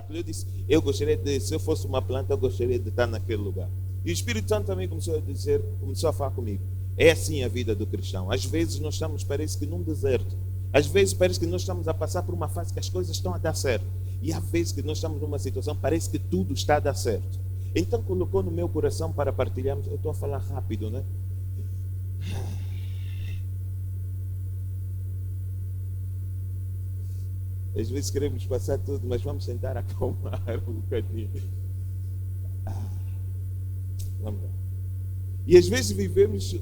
Eu disse, se eu fosse uma planta, eu gostaria de estar naquele lugar. E o Espírito Santo também começou a falar comigo. É assim a vida do cristão. Às vezes nós estamos, parece que num deserto. Às vezes parece que nós estamos a passar por uma fase que as coisas estão a dar certo. E às vezes que nós estamos numa situação, parece que tudo está a dar certo. Então colocou no meu coração para partilharmos. Eu estou a falar rápido, né? Às vezes queremos passar tudo, mas vamos tentar acalmar um bocadinho. Vamos lá. E às vezes vivemos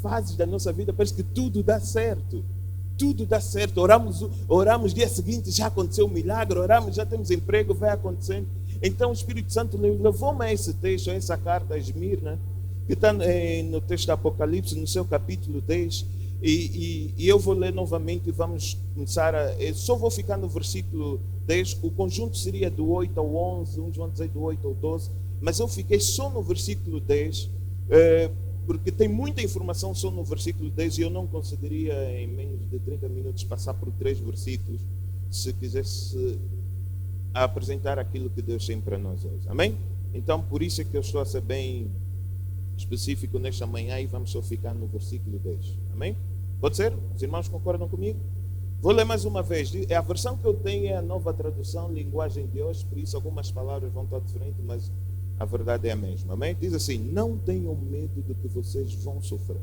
fases da nossa vida, parece que tudo dá certo. Tudo dá certo. Oramos dia seguinte, já aconteceu um milagre. Oramos, já temos emprego, vai acontecendo. Então o Espírito Santo levou-me a esse texto, a essa carta a Esmirna, que está no texto do Apocalipse, no seu capítulo 10. E eu vou ler novamente e vamos começar só vou ficar no versículo 10. O conjunto seria do 8 ao 11, uns vão dizer do 8 ao 12, mas eu fiquei só no versículo 10, porque tem muita informação só no versículo 10 e eu não conseguiria em menos de 30 minutos passar por 3 versículos se quisesse apresentar aquilo que Deus tem para nós hoje. Amém? Então por isso é que eu estou a ser bem específico nesta manhã e vamos só ficar no versículo 10. Amém? Pode ser? Os irmãos concordam comigo? Vou ler mais uma vez. A versão que eu tenho é a Nova Tradução, linguagem de hoje, por isso algumas palavras vão estar diferentes, mas a verdade é a mesma. Amém? Diz assim: não tenham medo do que vocês vão sofrer.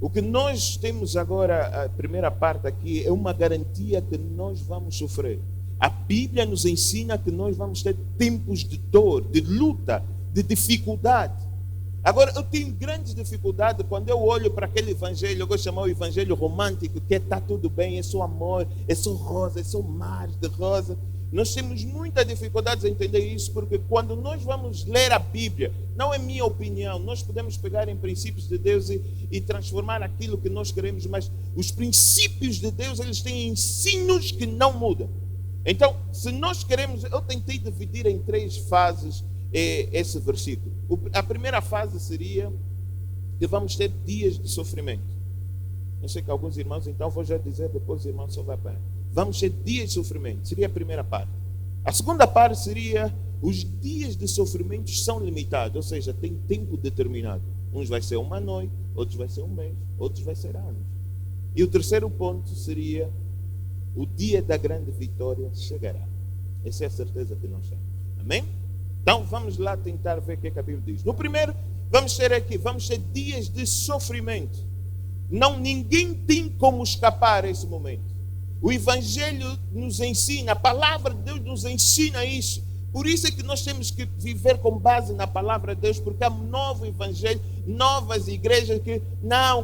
O que nós temos agora, a primeira parte aqui, é uma garantia que nós vamos sofrer. A Bíblia nos ensina que nós vamos ter tempos de dor, de luta, de dificuldade. Agora, eu tenho grandes dificuldades quando eu olho para aquele evangelho, eu gosto de chamar o evangelho romântico, que está tudo bem, é só amor, é só rosa, é só mar de rosa. Nós temos muita dificuldade em entender isso, porque quando nós vamos ler a Bíblia, não é minha opinião, nós podemos pegar em princípios de Deus e transformar aquilo que nós queremos, mas os princípios de Deus, eles têm ensinos que não mudam. Então, se nós queremos, eu tentei dividir em 3 fases esse versículo. A primeira fase seria que vamos ter dias de sofrimento. Eu sei que alguns irmãos, então vou já dizer, depois os irmãos só vai para. Vamos ter dias de sofrimento, seria a primeira parte. A segunda parte seria os dias de sofrimento são limitados, ou seja, tem tempo determinado. Uns vai ser uma noite, outros vai ser um mês, outros vai ser anos. E o terceiro ponto seria o dia da grande vitória chegará. Essa é a certeza que nós temos. Amém? Então vamos lá tentar ver o que a Bíblia diz. No primeiro, vamos ter dias de sofrimento. Ninguém tem como escapar a esse momento. O Evangelho nos ensina, a palavra de Deus nos ensina isso. Por isso é que nós temos que viver com base na palavra de Deus, porque há um novo Evangelho, novas igrejas que,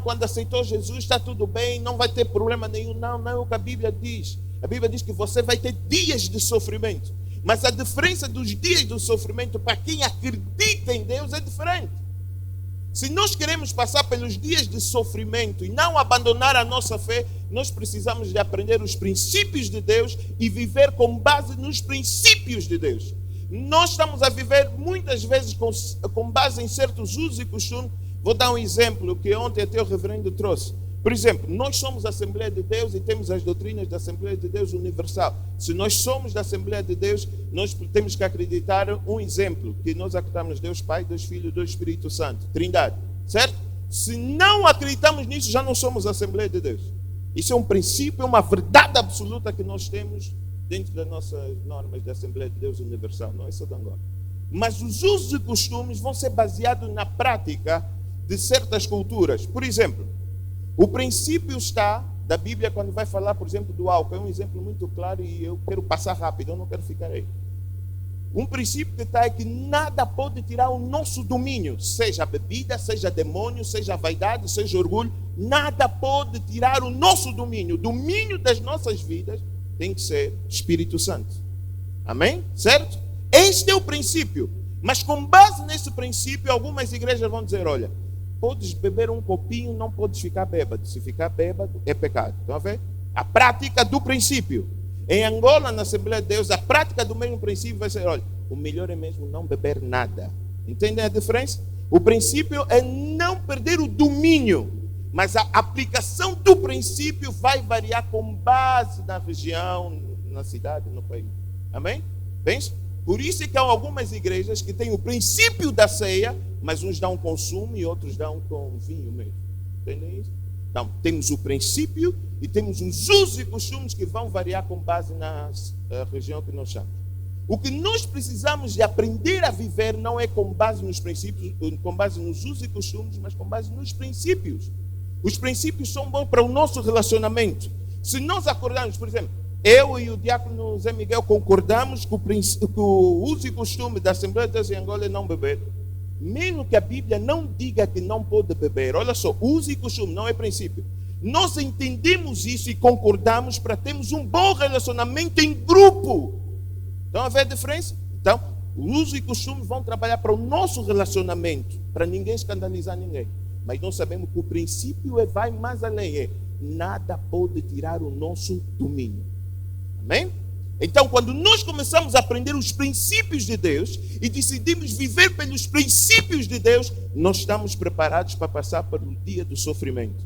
quando aceitou Jesus está tudo bem, não vai ter problema nenhum. Não é o que a Bíblia diz. A Bíblia diz que você vai ter dias de sofrimento. Mas a diferença dos dias do sofrimento para quem acredita em Deus é diferente. Se nós queremos passar pelos dias de sofrimento e não abandonar a nossa fé, nós precisamos de aprender os princípios de Deus e viver com base nos princípios de Deus. Nós estamos a viver muitas vezes com base em certos usos e costumes. Vou dar um exemplo que ontem até o reverendo trouxe. Por exemplo, nós somos a Assembleia de Deus e temos as doutrinas da Assembleia de Deus Universal. Se nós somos da Assembleia de Deus, nós temos que acreditar um exemplo, que nós acreditamos Deus Pai, Deus Filho, Deus Espírito Santo, Trindade, certo? Se não acreditamos nisso, já não somos a Assembleia de Deus. Isso é um princípio, uma verdade absoluta que nós temos dentro das nossas normas da Assembleia de Deus Universal, não é só de agora. Mas os usos e costumes vão ser baseados na prática de certas culturas. Por exemplo, o princípio está da Bíblia quando vai falar, por exemplo, do álcool. É um exemplo muito claro e eu quero passar rápido, eu não quero ficar aí. Um princípio que está é que nada pode tirar o nosso domínio, seja a bebida, seja demônio, seja a vaidade, seja orgulho. Nada pode tirar o nosso domínio. O domínio das nossas vidas tem que ser Espírito Santo. Amém? Certo? Este é o princípio. Mas com base nesse princípio, algumas igrejas vão dizer, olha, podes beber um copinho, não podes ficar bêbado. Se ficar bêbado, é pecado. Estão a ver? A prática do princípio. Em Angola, na Assembleia de Deus, a prática do mesmo princípio vai ser, olha, o melhor é mesmo não beber nada. Entendem a diferença? O princípio é não perder o domínio. Mas a aplicação do princípio vai variar com base na região, na cidade, no país. Amém? Bem? Por isso é que há algumas igrejas que têm o princípio da ceia, mas uns dão com sumo e outros dão com vinho mesmo. Entendem isso? Então, temos o princípio e temos os usos e costumes que vão variar com base na região que nós chamamos. O que nós precisamos de aprender a viver não é com base nos princípios, com base nos usos e costumes, mas com base nos princípios. Os princípios são bons para o nosso relacionamento. Se nós acordarmos, por exemplo, eu e o diácono Zé Miguel concordamos que o uso e costume da Assembleia de Deus em Angola é não beber. Mesmo que a Bíblia não diga que não pode beber. Olha só, uso e costume não é princípio. Nós entendemos isso e concordamos para termos um bom relacionamento em grupo. Estão a ver a diferença? Então, o uso e costume vão trabalhar para o nosso relacionamento, para ninguém escandalizar ninguém. Mas nós sabemos que o princípio vai mais além. Nada pode tirar o nosso domínio. Amém? Então, quando nós começamos a aprender os princípios de Deus e decidimos viver pelos princípios de Deus, nós estamos preparados para passar pelo dia do sofrimento.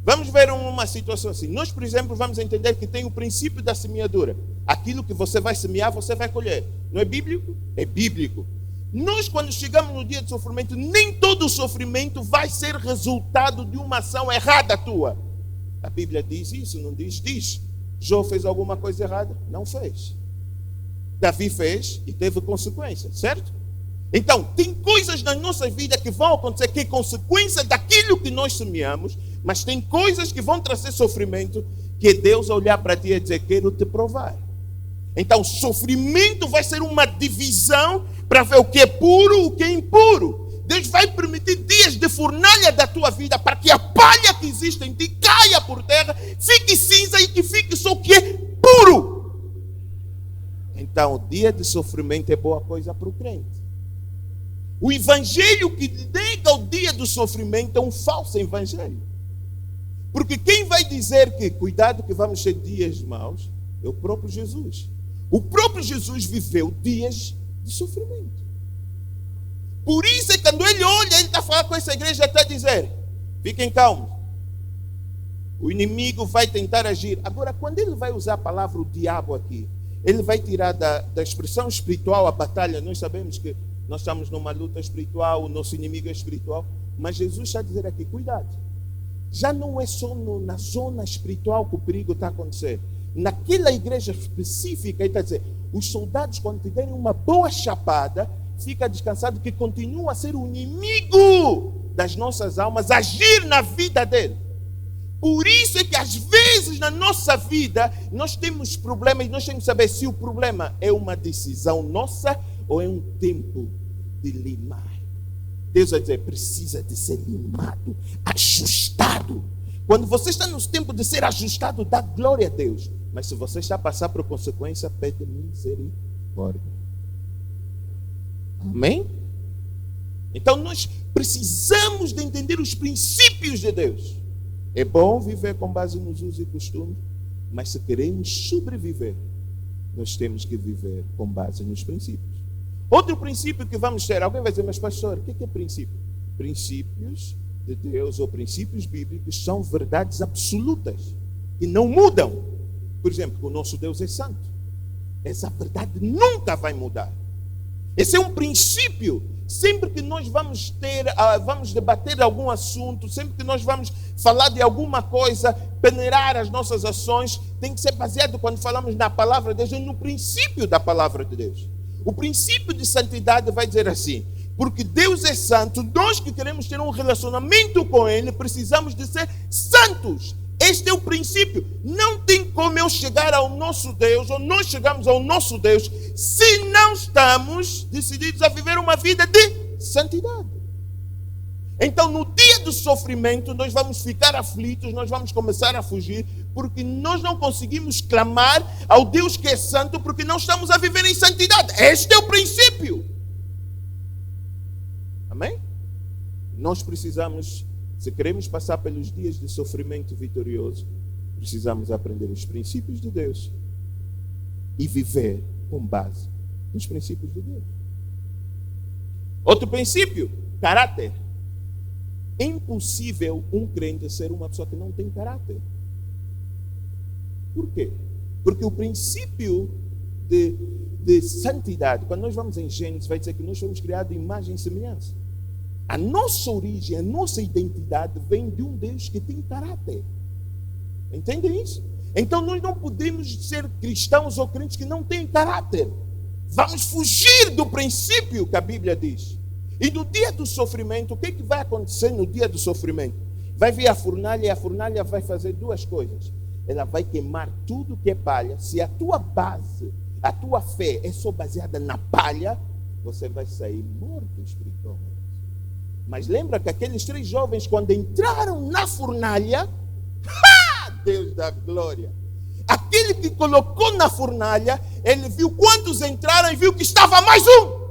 Vamos ver uma situação assim. Nós, por exemplo, vamos entender que tem o princípio da semeadura. Aquilo que você vai semear, você vai colher. Não é bíblico? É bíblico. Nós, quando chegamos no dia do sofrimento, nem todo o sofrimento vai ser resultado de uma ação errada tua. A Bíblia diz isso, não diz? Diz. Jó fez alguma coisa errada? Não fez. Davi fez e teve consequências, certo? Então, tem coisas na nossa vida que vão acontecer que é consequência daquilo que nós semeamos, mas tem coisas que vão trazer sofrimento que é Deus olhar para ti e dizer, quero te provar. Então, sofrimento vai ser uma divisão para ver o que é puro, o que é impuro. Deus vai permitir dias de fornalha da tua vida para que a palha que existe em ti caia por terra, fique cinza e que fique só o que é puro. Então, o dia de sofrimento é boa coisa para o crente. O evangelho que nega o dia do sofrimento é um falso evangelho. Porque quem vai dizer que, cuidado que vamos ter dias maus, é o próprio Jesus. O próprio Jesus viveu dias de sofrimento. Por isso é que quando ele olha, ele está falando com essa igreja até dizer, fiquem calmos. O inimigo vai tentar agir. Agora, quando ele vai usar a palavra o diabo aqui, ele vai tirar da expressão espiritual a batalha. Nós sabemos que nós estamos numa luta espiritual, o nosso inimigo é espiritual. Mas Jesus está a dizer aqui, cuidado. Já não é só na zona espiritual que o perigo está a acontecer. Naquela igreja específica, ele está a dizer, os soldados quando tiverem uma boa chapada, fica descansado que continua a ser o inimigo das nossas almas, agir na vida dele. Por isso é que às vezes na nossa vida nós temos problemas e nós temos que saber se o problema é uma decisão nossa ou é um tempo de limar. Deus vai dizer, precisa de ser limado, ajustado. Quando você está no tempo de ser ajustado, dá glória a Deus. Mas se você está a passar por consequência, pede misericórdia. Amém? Então nós precisamos de entender os princípios de Deus. É bom viver com base nos usos e costumes, mas se queremos sobreviver, nós temos que viver com base nos princípios. Outro princípio que vamos ter, alguém vai dizer, mas pastor, o que é princípio? Princípios de Deus ou princípios bíblicos são verdades absolutas, que não mudam. Por exemplo, que o nosso Deus é santo. Essa verdade nunca vai mudar. Esse é um princípio. Sempre que nós vamos debater algum assunto, sempre que nós vamos falar de alguma coisa, peneirar as nossas ações, tem que ser baseado, quando falamos na palavra de Deus, no princípio da palavra de Deus. O princípio de santidade vai dizer assim, porque Deus é santo, nós que queremos ter um relacionamento com Ele, precisamos de ser santos. Este é o princípio. Não tem como eu chegar ao nosso Deus, ou nós chegamos ao nosso Deus, se não estamos decididos a viver uma vida de santidade. Então, no dia do sofrimento, nós vamos ficar aflitos, nós vamos começar a fugir, porque nós não conseguimos clamar ao Deus que é santo, porque não estamos a viver em santidade. Este é o princípio. Amém? Nós precisamos, se queremos passar pelos dias de sofrimento vitorioso, precisamos aprender os princípios de Deus e viver com base nos princípios de Deus. Outro princípio, caráter. É impossível um crente ser uma pessoa que não tem caráter. Por quê? Porque o princípio de santidade, quando nós vamos em Gênesis, vai dizer que nós somos criados em imagem e semelhança. A nossa origem, a nossa identidade vem de um Deus que tem caráter. Entendem isso? Então nós não podemos ser cristãos ou crentes que não têm caráter. Vamos fugir do princípio que a Bíblia diz. E no dia do sofrimento, o que vai acontecer no dia do sofrimento? Vai vir a fornalha e a fornalha vai fazer duas coisas. Ela vai queimar tudo que é palha. Se a tua base, a tua fé é só baseada na palha, você vai sair morto espiritualmente. Mas lembra que aqueles 3 jovens, quando entraram na fornalha, Deus da glória, aquele que colocou na fornalha, ele viu quantos entraram e viu que estava mais um.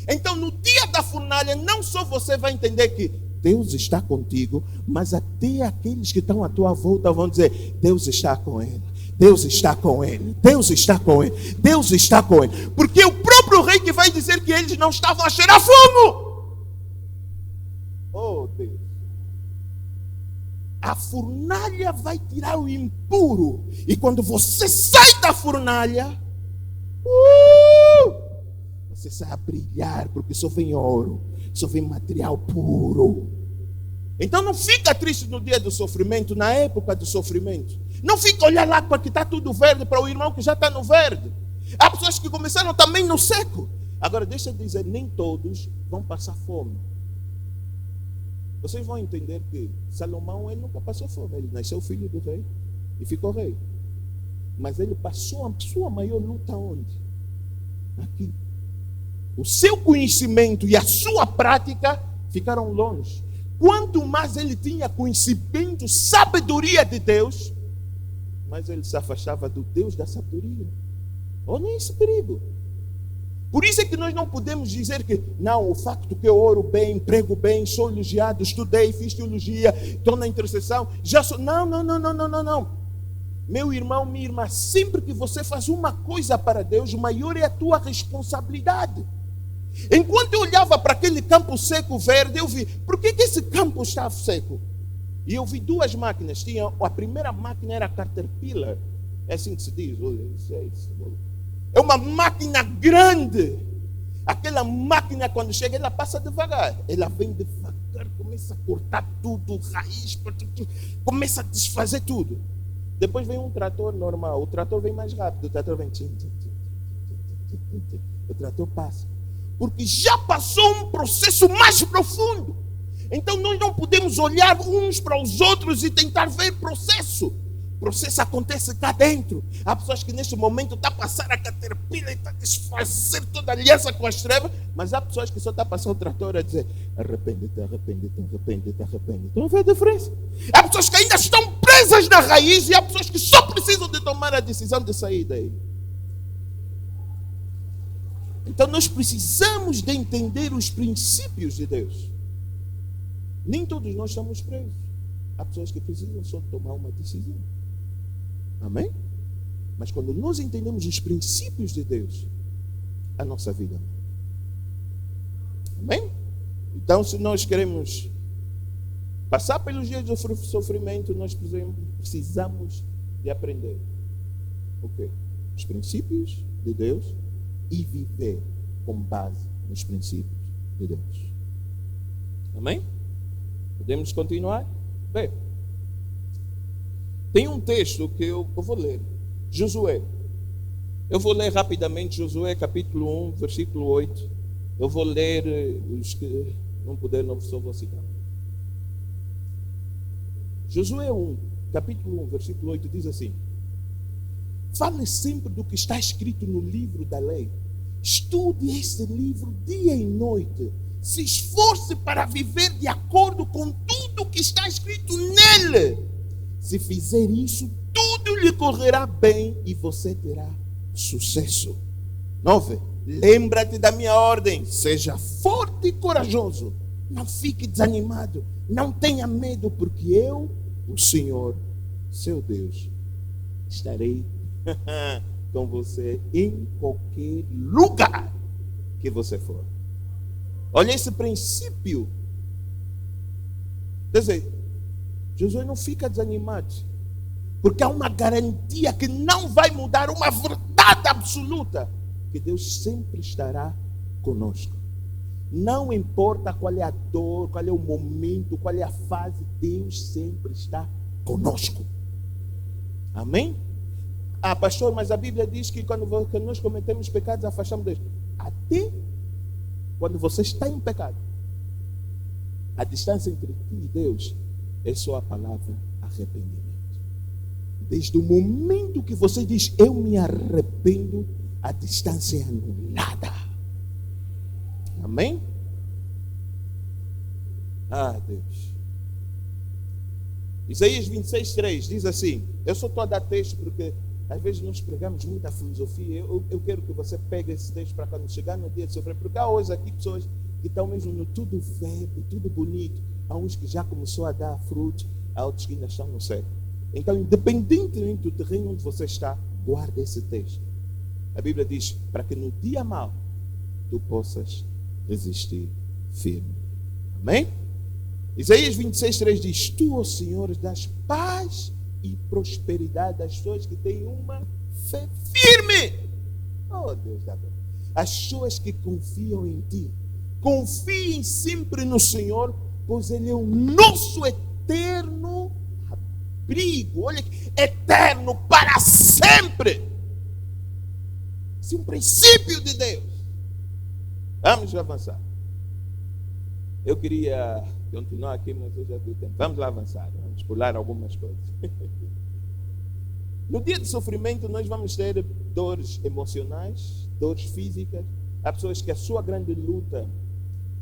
Então no dia da fornalha, não só você vai entender que Deus está contigo, mas até aqueles que estão à tua volta vão dizer: Deus está com ele, Deus está com ele, Deus está com ele, Deus está com ele. Porque o próprio rei que vai dizer que eles não estavam a cheirar fumo. Oh Deus. A fornalha vai tirar o impuro. E quando você sai da fornalha, você sai a brilhar, porque só vem ouro, só vem material puro. Então não fica triste no dia do sofrimento, na época do sofrimento. Não fica olhando lá para que está tudo verde, para o irmão que já está no verde. Há pessoas que começaram também no seco. Agora deixa eu dizer, nem todos vão passar fome. Vocês vão entender que Salomão, ele nunca passou fome. Ele nasceu filho do rei e ficou rei. Mas ele passou a sua maior luta onde? Aqui. O seu conhecimento e a sua prática ficaram longe. Quanto mais ele tinha conhecimento, sabedoria de Deus, mais ele se afastava do Deus da sabedoria. Olha esse perigo. Por isso é que nós não podemos dizer que, não, o facto que eu oro bem, prego bem, sou elogiado, estudei, fiz teologia, estou na intercessão, já sou... Não. Meu irmão, minha irmã, sempre que você faz uma coisa para Deus, maior é a tua responsabilidade. Enquanto eu olhava para aquele campo seco verde, eu vi, por que esse campo estava seco? E eu vi 2 máquinas. A primeira máquina era a Caterpillar. É assim que se diz. É uma máquina grande. Aquela máquina, quando chega, ela passa devagar. Ela vem devagar, começa a cortar tudo, raiz, começa a desfazer tudo. Depois vem um trator normal. O trator vem mais rápido. O trator vem... O trator passa. Porque já passou um processo mais profundo. Então nós não podemos olhar uns para os outros e tentar ver processo. O processo acontece cá dentro. Há pessoas que neste momento estão a passar a Caterpillar e estão a desfazer toda a aliança com as trevas. Mas há pessoas que só estão a passar o trator a dizer: arrepende-te, arrepende-te, arrepende-te, arrepende-te. Estão a ver a diferença? Há pessoas que ainda estão presas na raiz e há pessoas que só precisam de tomar a decisão de sair daí. Então nós precisamos de entender os princípios de Deus. Nem todos nós estamos presos. Há pessoas que precisam só tomar uma decisão. Amém? Mas quando nós entendemos os princípios de Deus, a nossa vida. Amém? Então, se nós queremos passar pelos dias do sofrimento, nós precisamos de aprender o quê? Os princípios de Deus e viver com base nos princípios de Deus. Amém? Podemos continuar? Bem, tem um texto que eu vou ler. Josué. Eu vou ler rapidamente Josué capítulo 1, versículo 8. Eu vou ler os que não puderam, não só vou citar. Josué 1, capítulo 1, versículo 8 diz assim: fale sempre do que está escrito no livro da lei. Estude este livro dia e noite. Se esforce para viver de acordo com tudo que está escrito nele. Se fizer isso, tudo lhe correrá bem e você terá sucesso. 9. Lembra-te da minha ordem. Seja forte e corajoso. Não fique desanimado. Não tenha medo, porque eu, o Senhor, seu Deus, estarei com você em qualquer lugar que você for. Olha esse princípio Quer dizer, Josué não fica desanimado, porque há uma garantia que não vai mudar, uma verdade absoluta, que Deus sempre estará conosco. Não importa qual é a dor, qual é o momento, qual é a fase, Deus sempre está conosco. Amém? Ah, pastor, mas a Bíblia diz que quando nós cometemos pecados, afastamos Deus. Até quando você está em pecado, a distância entre ti e Deus é só a palavra arrependimento. Desde o momento que você diz, eu me arrependo, a distância é anulada. Amém? Ah, Deus. Isaías 26:3 diz assim, eu só estou a dar texto porque às vezes nós pregamos muita filosofia. Eu quero que você pegue esse texto para quando chegar no dia de sofrer, porque há hoje aqui pessoas que estão mesmo no tudo verde, tudo bonito. Há uns que já começou a dar frutos, há outros que ainda estão no céu. Então, independentemente do terreno onde você está, guarda esse texto. A Bíblia diz, para que no dia mau, tu possas resistir firme. Amém? Isaías 26:3 diz, tu, ó Senhor, das paz e prosperidade das pessoas que têm uma fé firme. Oh, Deus da glória. As pessoas que confiam em ti, confiem sempre no Senhor, pois Ele é o nosso eterno abrigo. Olha, eterno para sempre. Esse é um princípio de Deus. Vamos avançar. Eu queria continuar aqui, mas eu já vi o tempo. Vamos lá avançar. Vamos pular algumas coisas. No dia de sofrimento, nós vamos ter dores emocionais, dores físicas. Há pessoas que a sua grande luta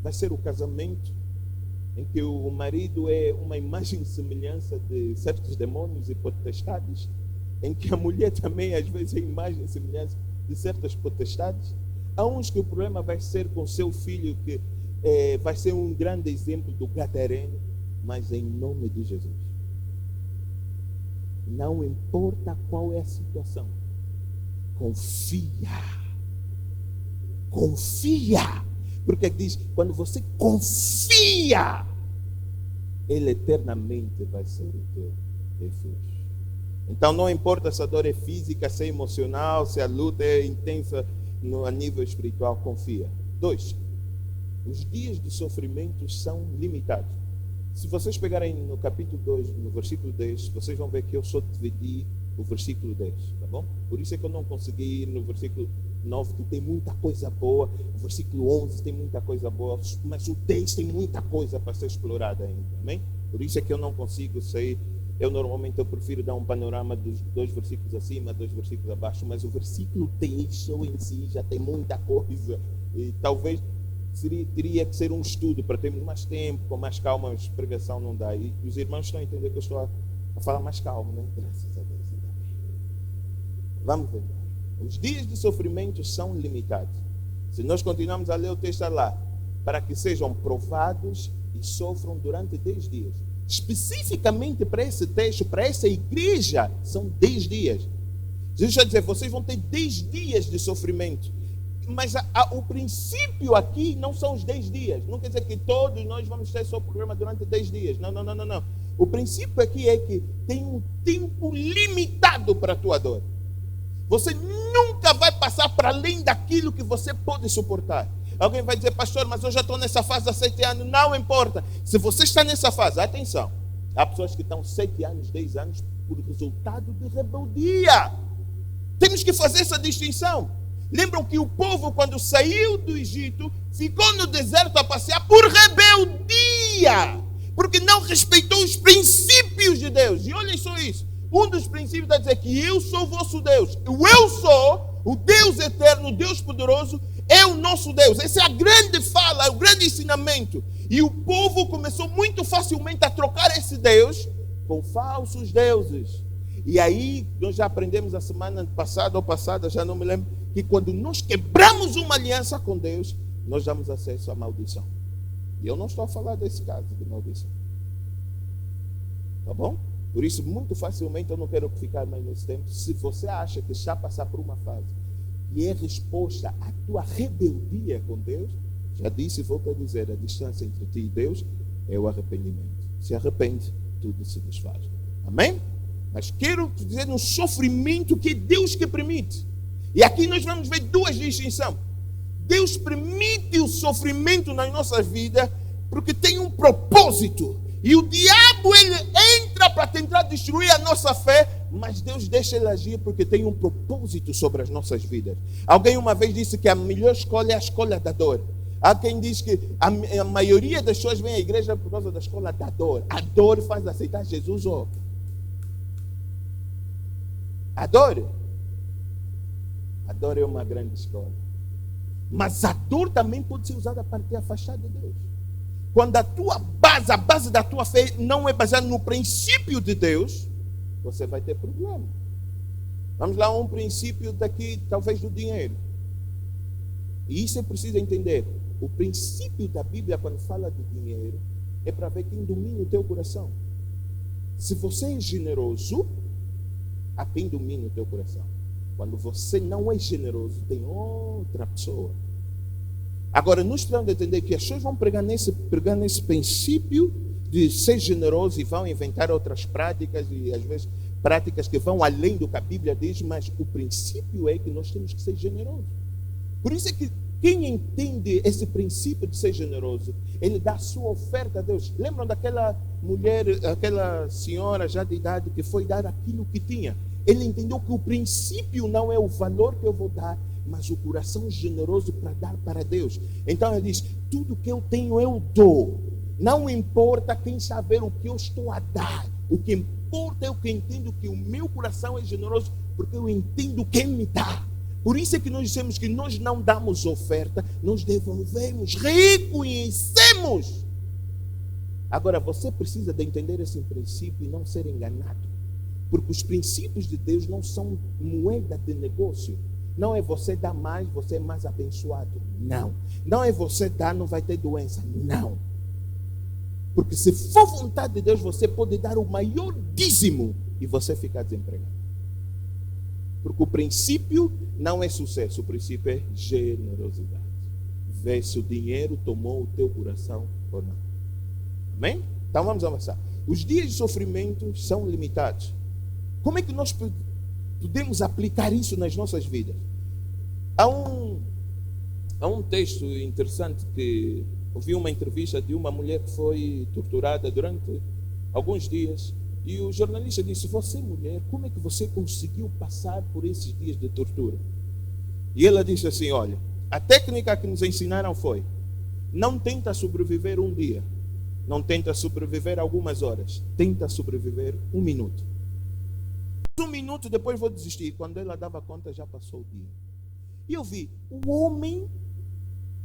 vai ser o casamento, em que o marido é uma imagem e semelhança de certos demônios e potestades, em que a mulher também às vezes é imagem e semelhança de certas potestades. Há uns que o problema vai ser com seu filho, que vai ser um grande exemplo do gadareno, mas em nome de Jesus, não importa qual é a situação, confia, porque diz, quando você confia, Ele eternamente vai ser o teu refúgio. Então não importa se a dor é física, se é emocional, se a luta é intensa a nível espiritual, confia. 2, os dias de sofrimento são limitados. Se vocês pegarem no capítulo 2, no versículo 10, vocês vão ver que eu só dividi o versículo 10, tá bom? Por isso é que eu não consegui ir no versículo 9, que tem muita coisa boa, o versículo 11 tem muita coisa boa, mas o 10 tem muita coisa para ser explorada ainda, amém? Por isso é que eu não consigo sair. Eu prefiro dar um panorama dos 2 versículos acima, 2 versículos abaixo, mas o versículo 10 só em si já tem muita coisa, e talvez teria que ser um estudo para termos mais tempo, com mais calma. A pregação não dá, e os irmãos estão a entender que eu estou a falar mais calmo, né? Graças a Deus. Vamos ver. Os dias de sofrimento são limitados. Se nós continuarmos a ler o texto lá, para que sejam provados e sofram durante 10 dias. Especificamente para esse texto, para essa igreja, são 10 dias. Jesus vai dizer, vocês vão ter 10 dias de sofrimento. Mas o princípio aqui não são os 10 dias. Não quer dizer que todos nós vamos ter só programa durante 10 dias. Não. O princípio aqui é que tem um tempo limitado para a tua dor. Você nunca vai passar para além daquilo que você pode suportar. Alguém vai dizer, pastor, mas eu já estou nessa fase há 7 anos. Não importa. Se você está nessa fase, atenção. Há pessoas que estão 7 anos, 10 anos por resultado de rebeldia. Temos que fazer essa distinção. Lembram que o povo, quando saiu do Egito, ficou no deserto a passear por rebeldia, porque não respeitou os princípios de Deus. E olhem só isso. Um dos princípios está a dizer que eu sou o vosso Deus. O eu sou, o Deus eterno, o Deus poderoso, é o nosso Deus. Essa é a grande fala, é o grande ensinamento. E o povo começou muito facilmente a trocar esse Deus com falsos deuses. E aí, nós já aprendemos a semana passada ou passada, já não me lembro, que quando nós quebramos uma aliança com Deus, nós damos acesso à maldição. E eu não estou a falar desse caso de maldição. Tá bom? Por isso, muito facilmente, eu não quero ficar mais nesse tempo. Se você acha que está a passar por uma fase que é resposta à tua rebeldia com Deus, já disse e volto a dizer, a distância entre ti e Deus é o arrependimento. se arrepende, tudo se desfaz. Amém? Mas quero dizer no sofrimento que é Deus que permite. E aqui nós vamos ver duas distinções. Deus permite o sofrimento nas nossas vidas porque tem um propósito. E o diabo, ele entra para tentar destruir a nossa fé, mas Deus deixa ele agir porque tem um propósito sobre as nossas vidas. Alguém uma vez disse que a melhor escolha é a escolha da dor. Há quem diz que a maioria das pessoas vem à igreja por causa da escolha da dor. A dor faz aceitar Jesus. A dor é uma grande escolha. Mas a dor também pode ser usada para te afastar de Deus. Quando a base da tua fé não é baseada no princípio de Deus, você vai ter problema. Vamos lá, um princípio daqui, talvez do dinheiro. E isso é preciso entender. O princípio da Bíblia, quando fala de dinheiro, é para ver quem domina o teu coração. Se você é generoso, há quem domina o teu coração. Quando você não é generoso, tem outra pessoa. Agora, nós precisamos entender que as pessoas vão pregar nesse princípio de ser generoso e vão inventar outras práticas, e às vezes práticas que vão além do que a Bíblia diz, mas o princípio é que nós temos que ser generosos. Por isso é que quem entende esse princípio de ser generoso, ele dá a sua oferta a Deus. Lembram daquela mulher, aquela senhora já de idade que foi dar aquilo que tinha? Ele entendeu que o princípio não é o valor que eu vou dar, mas o coração generoso para dar para Deus. Então ele diz, tudo que eu tenho eu dou. Não importa quem saber o que eu estou a dar. O que importa é o que entendo que o meu coração é generoso, porque eu entendo quem me dá. Por isso é que nós dizemos que nós não damos oferta, nós devolvemos, reconhecemos. Agora, você precisa de entender esse princípio e não ser enganado. Porque os princípios de Deus não são moeda de negócio. Não é você dar mais, você é mais abençoado. Não. Não é você dar, não vai ter doença. Não. Porque se for vontade de Deus, você pode dar o maior dízimo e você ficar desempregado. Porque o princípio não é sucesso, o princípio é generosidade. Vê se o dinheiro tomou o teu coração ou não. Amém? Então vamos avançar. Os dias de sofrimento são limitados. Como é que nós podemos aplicar isso nas nossas vidas? Há um texto interessante que ouvi uma entrevista de uma mulher que foi torturada durante alguns dias. E o jornalista disse, você mulher, como é que você conseguiu passar por esses dias de tortura? E ela disse assim, olha, a técnica que nos ensinaram foi, não tenta sobreviver um dia, não tenta sobreviver algumas horas, tenta sobreviver um minuto. Um minuto depois vou desistir. Quando ela dava conta já passou o dia. E eu vi, o homem,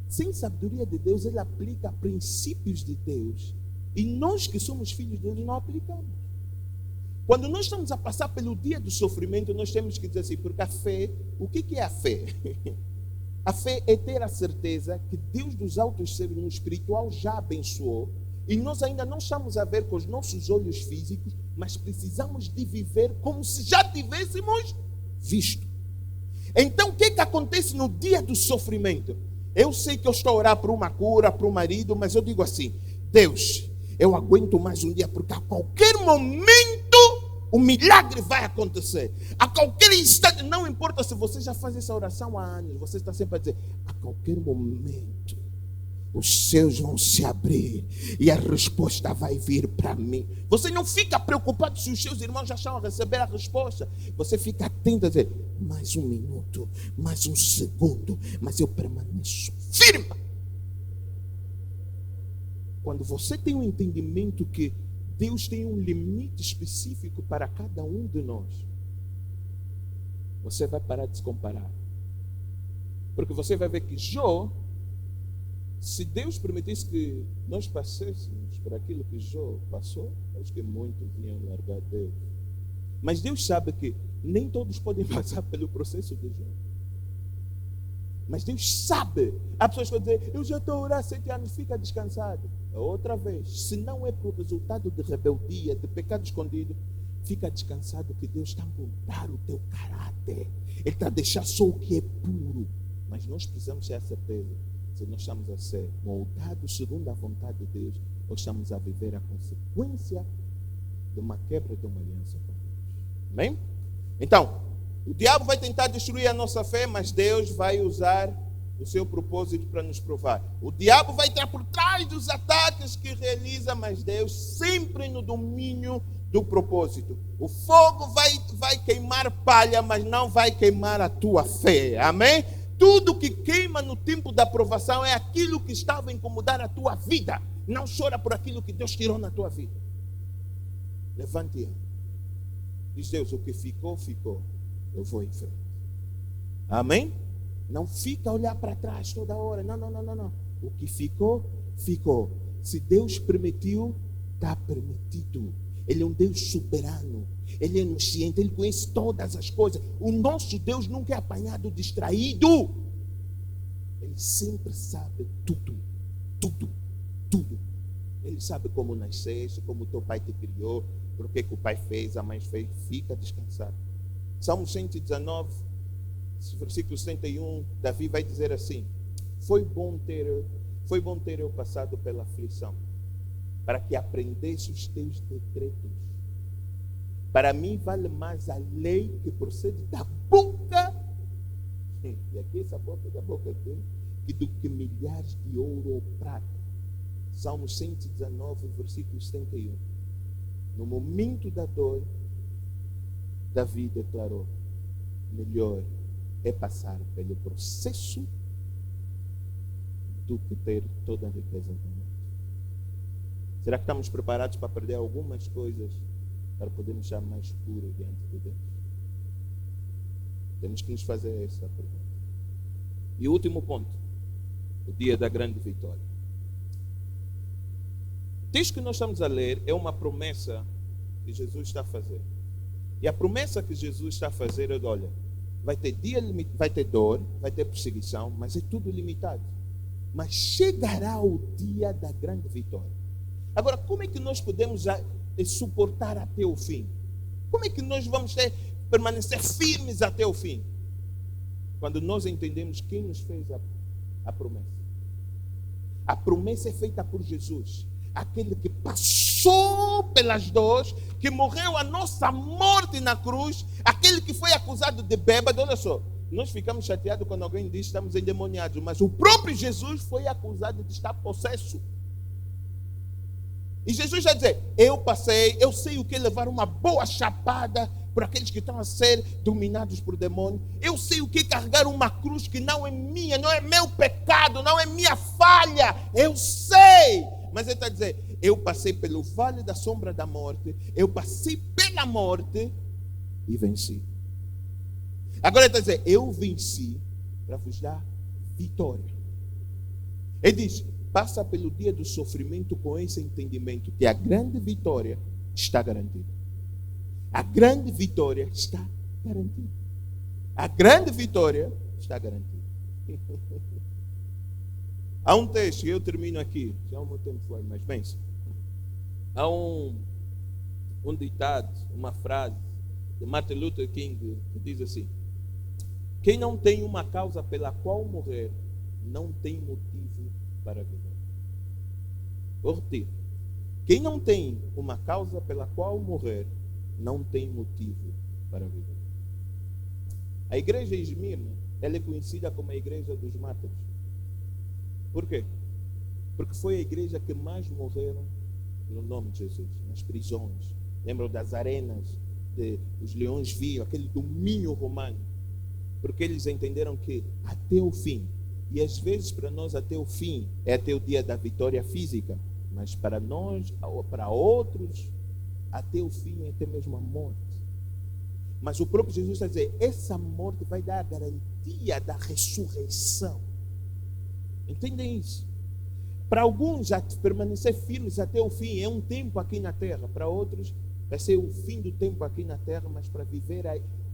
sem sabedoria de Deus, ele aplica princípios de Deus. E nós que somos filhos de Deus não aplicamos. Quando nós estamos a passar pelo dia do sofrimento, nós temos que dizer assim, porque a fé, o que é a fé? A fé é ter a certeza que Deus dos altos seres no espiritual já abençoou, e nós ainda não estamos a ver com os nossos olhos físicos, mas precisamos de viver como se já tivéssemos visto. Então, o que acontece no dia do sofrimento? Eu sei que eu estou a orar por uma cura, para o marido, mas eu digo assim, Deus, eu aguento mais um dia, porque a qualquer momento o milagre vai acontecer. A qualquer instante, não importa se você já faz essa oração há anos, você está sempre a dizer, a qualquer momento os céus vão se abrir e a resposta vai vir para mim. Você não fica preocupado se os seus irmãos já estão a receber a resposta. Você fica atento a dizer, mais um minuto, mais um segundo, mas eu permaneço firme. Quando você tem um entendimento que Deus tem um limite específico para cada um de nós, você vai parar de se comparar. Porque você vai ver que Jó, se Deus permitisse que nós passássemos por aquilo que Jó passou, acho que muitos iam largar Deus. Mas Deus sabe que nem todos podem passar pelo processo de Jó. Mas Deus sabe. Há pessoas que vão dizer, eu já estou a orar 7 anos, fica descansado. Outra vez, se não é por resultado de rebeldia, de pecado escondido, fica descansado que Deus está a moldar o teu caráter. Ele está a deixar só o que é puro. Mas nós precisamos ter a certeza, se nós estamos a ser moldados segundo a vontade de Deus, ou estamos a viver a consequência de uma quebra de uma aliança com Deus? Amém? Então, o diabo vai tentar destruir a nossa fé, mas Deus vai usar o seu propósito para nos provar. O diabo vai estar por trás dos ataques que realiza, mas Deus sempre no domínio do propósito. O fogo vai queimar palha, mas não vai queimar a tua fé. Amém? Tudo que queima no tempo da provação é aquilo que estava a incomodar a tua vida. Não chora por aquilo que Deus tirou na tua vida. Levante e anda. Diz Deus, o que ficou, ficou. Eu vou em frente. Amém? Não fica a olhar para trás toda hora. Não. O que ficou, ficou. Se Deus permitiu, está permitido. Ele é um Deus soberano. Ele é onisciente. Ele conhece todas as coisas. O nosso Deus nunca é apanhado distraído. Ele sempre sabe tudo. Tudo. Ele sabe como nasceste, como o teu pai te criou, por que o pai fez, a mãe fez. Fica descansado. Salmo 119, versículo 71, Davi vai dizer assim: Foi bom ter eu passado pela aflição, para que aprendesse os teus decretos. Para mim vale mais a lei que procede da boca, e aqui essa boca da boca dele, do que milhares de ouro ou prata. Salmo 119, versículo 71. No momento da dor, Davi declarou: melhor é passar pelo processo do que ter toda a riqueza do mundo. Será que estamos preparados para perder algumas coisas para podermos estar mais puros diante de Deus? Temos que nos fazer essa pergunta. E o último ponto, o dia da grande vitória. O texto que nós estamos a ler é uma promessa que Jesus está a fazer. E a promessa que Jesus está a fazer é: olha, vai ter dor, vai ter perseguição, mas é tudo limitado. Mas chegará o dia da grande vitória. Agora, como é que nós podemos suportar até o fim? Como é que nós vamos permanecer firmes até o fim? Quando nós entendemos quem nos fez a promessa. A promessa é feita por Jesus. Aquele que passou pelas dores, que morreu a nossa morte na cruz, aquele que foi acusado de bêbado. Olha só, nós ficamos chateados quando alguém diz que estamos endemoniados, mas o próprio Jesus foi acusado de estar possesso. E Jesus já dizer: eu sei o que é levar uma boa chapada por aqueles que estão a ser dominados por demônio. Eu sei o que é carregar uma cruz que não é minha, não é meu pecado, não é minha falha. Eu sei. Mas ele está a dizer: eu passei pelo vale da sombra da morte, eu passei pela morte e venci. Agora ele está a dizer: eu venci para vos dar vitória. Ele diz: passa pelo dia do sofrimento com esse entendimento que a grande vitória está garantida. A grande vitória está garantida. A grande vitória está garantida. Há um texto, e eu termino aqui, já o meu tempo foi, mas bem, há um ditado, uma frase de Martin Luther King que diz assim: quem não tem uma causa pela qual morrer, não tem motivo para viver. Vou repetir: quem não tem uma causa pela qual morrer, não tem motivo para viver. A igreja de Esmirna, ela é conhecida como a igreja dos mártires. Por quê? Porque foi a igreja que mais morreram no nome de Jesus, nas prisões. Lembram das arenas, os leões viam, aquele domínio romano. Porque eles entenderam que até o fim, e às vezes para nós até o fim é até o dia da vitória física, mas para nós, ou para outros, até o fim é até mesmo a morte. Mas o próprio Jesus está a dizer: essa morte vai dar a garantia da ressurreição. Entendem isso? Para alguns, permanecer firmes até o fim é um tempo aqui na terra. Para outros, vai ser o fim do tempo aqui na terra, mas para viver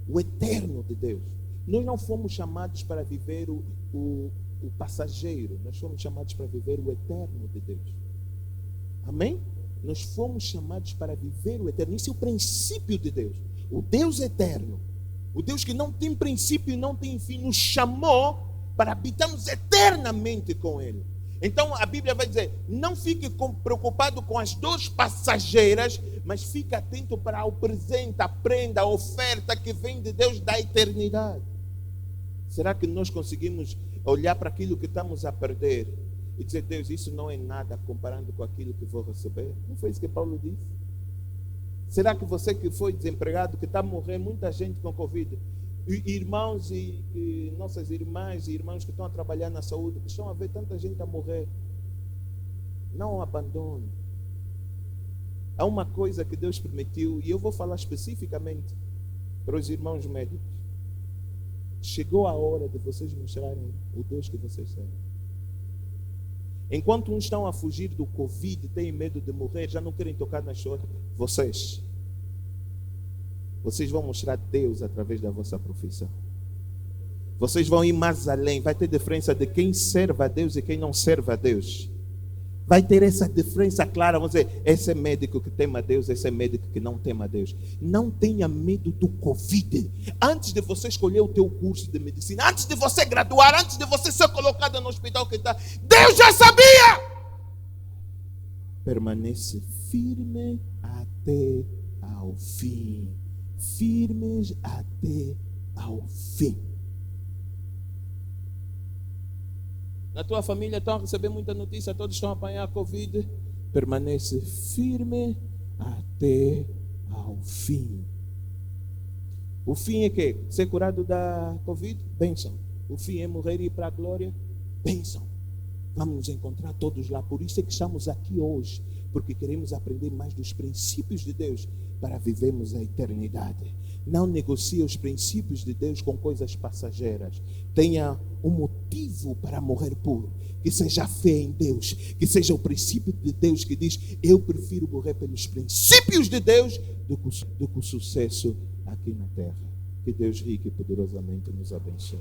o eterno de Deus. Nós não fomos chamados para viver o passageiro. Nós fomos chamados para viver o eterno de Deus. Amém? Nós fomos chamados para viver o eterno. Isso é o princípio de Deus. O Deus eterno, o Deus que não tem princípio e não tem fim, nos chamou para habitarmos eternamente com Ele. Então a Bíblia vai dizer, não fique preocupado com as dores passageiras, mas fique atento para o presente, aprenda a oferta que vem de Deus da eternidade. Será que nós conseguimos olhar para aquilo que estamos a perder e dizer, Deus, isso não é nada comparando com aquilo que vou receber? Não foi isso que Paulo disse? Será que você que foi desempregado, que está a morrer, muita gente com Covid, irmãos e nossas irmãs e irmãos que estão a trabalhar na saúde, que estão a ver tanta gente a morrer, não abandone. Há uma coisa que Deus permitiu, e eu vou falar especificamente para os irmãos médicos. Chegou a hora de vocês mostrarem o Deus que vocês servem. Enquanto uns estão a fugir do Covid, têm medo de morrer, já não querem tocar nas suas, vocês vão mostrar Deus através da vossa profissão. Vocês vão ir mais além. Vai ter diferença de quem serve a Deus e quem não serve a Deus. Vai ter essa diferença clara. Vamos dizer, esse é médico que teme a Deus, esse é médico que não teme a Deus. Não tenha medo do Covid. Antes de você escolher o teu curso de medicina, antes de você graduar, antes de você ser colocado no hospital que está, Deus já sabia. Permanece firme até ao fim. Firmes até ao fim. Na tua família estão a receber muita notícia, todos estão a apanhar a Covid. Permanece firme até ao fim. O fim é que? Ser curado da Covid? Bênção. O fim é morrer e ir para a glória? Bênção. Vamos nos encontrar todos lá. Por isso é que estamos aqui hoje, porque queremos aprender mais dos princípios de Deus para vivermos a eternidade. Não negocie os princípios de Deus com coisas passageiras. Tenha um motivo para morrer por. Que seja a fé em Deus. Que seja o princípio de Deus que diz, eu prefiro morrer pelos princípios de Deus do que o sucesso aqui na terra. Que Deus rico e poderosamente nos abençoe.